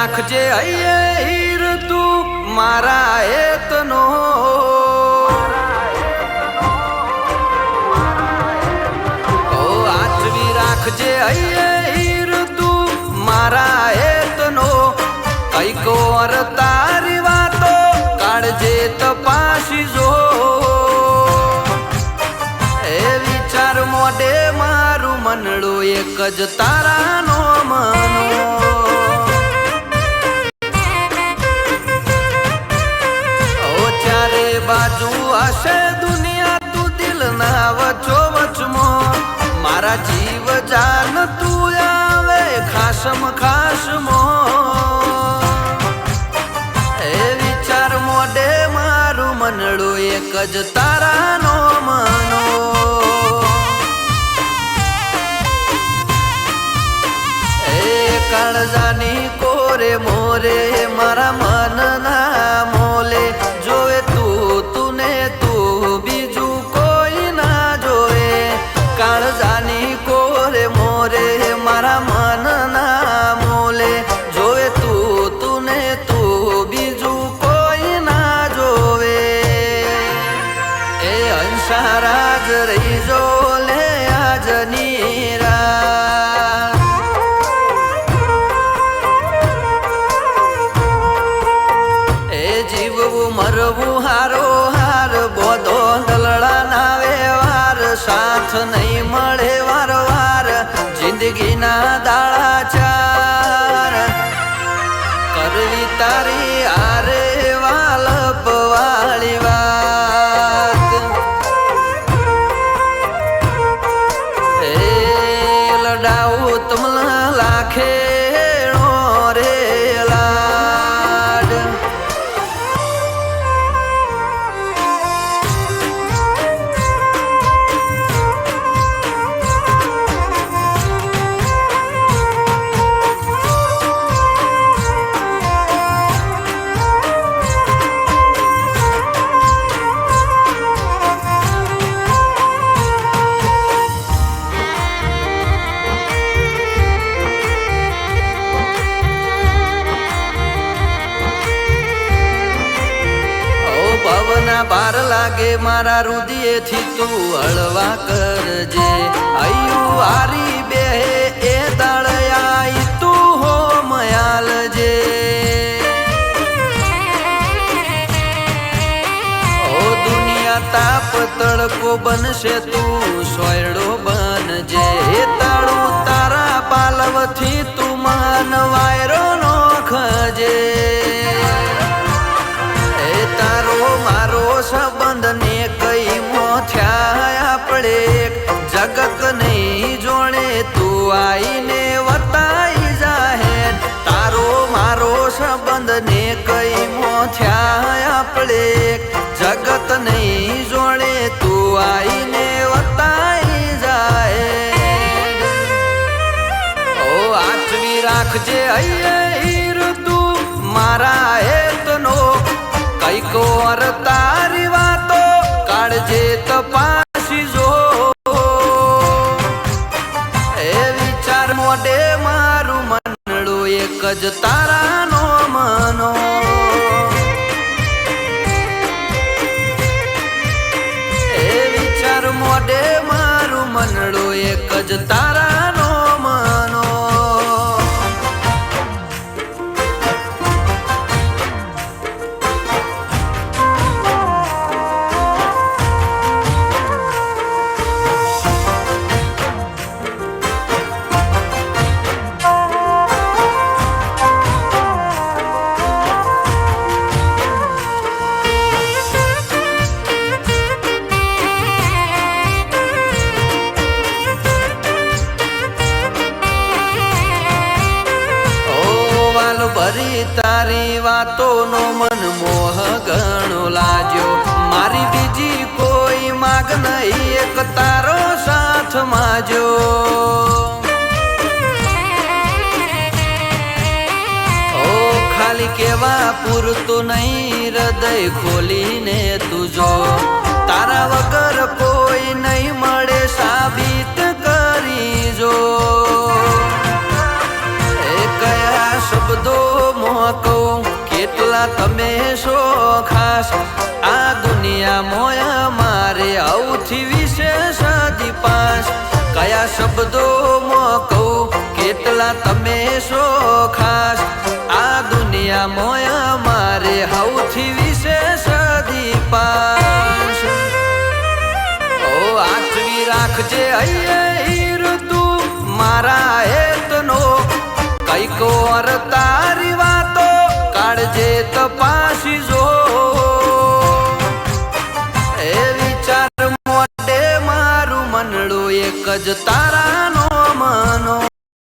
રાખજે હૈયે હીર તું મારા હેતનો ઓ આચવી રાખજે હૈયે હીર તું મારા હેતનો કઈક વાર તારી વાતો કાઢજે તપાસી જો એ વિચાર મોઢે મારું મનડું એક જ તારાનો મનો बाजू आशे दुनिया तू दिल ना वचो वचमो मारा जीव जान तू आवे खासम खासमो ए विचार मोडे मारू मनडो एक ज तारानो मनो ए काळजानी कोरे मोरे मारा मन ना मोले जोए काळजानी कोरे मोरे मारा मन ना मोले जोवे तूने तू बीजू कोई ना जोवे ए अंशाराज रही जोले आज नीरा ए जीवવું મરવું હારો હાર બોધો દલડા ના વ્યવહાર સાથ નહીં મળે વારવાર જિંદગીના દાડા ચાર કરવી તારી આરે વાલપ વાળી વાત એ લડાવું તમને લાખે રે લાડ बार लागे मारा रुदिये थी तू हलवा करजे आयु हारी बेहे ए दाड़याई तू हो मयाल जे ओ दुनिया ताप तड़को बनशे तू सोयड़ो बनजे ताड़ू तारा पालव थी तू मान वायरो नो खजे तारो मारो संबंध ने कई मोथ्या आपड़े जगत नहीं जोड़े तू आई ने वताई जाहे तारो मारो संबंध ने कई मोथ्या आपड़े जगत नहीं जोड़े तू आई ने वताई जाए ओ आचवी राखजे हैये हीर तू मारा हेतनो कईक વાર તારી વાતો કાઢજે તપાસી જો એ વિચાર મોઢે મારું મનડું એક જ તારાનો મનો એ વિચાર મોઢે મારું મનડું એક જ તારાનો મનો भरी तारी वातों नो मन मोह गणो लाजो मारी बीजी कोई माग नहीं एक तारो साथ माजो ओ खाली केवा पूरतो नहीं हृदय खोली ने तुझो तारा वगर कोई नहीं मळे साबित करी जो शब्दों સૌથી વિશેષ દીપાશ કયા શબ્દોમાં કહું કેટલા તમે છો ખાસ આ દુનિયા મોયા મારે સૌથી વિશેષ દીપાશ ઓ આખરી રાખજે હીર તું મારા હેતનો કઈક વાર તારી વાતો કાઢજે તપાસી જો એ વિચાર મોટે મારું મનડું એક જ તારાનો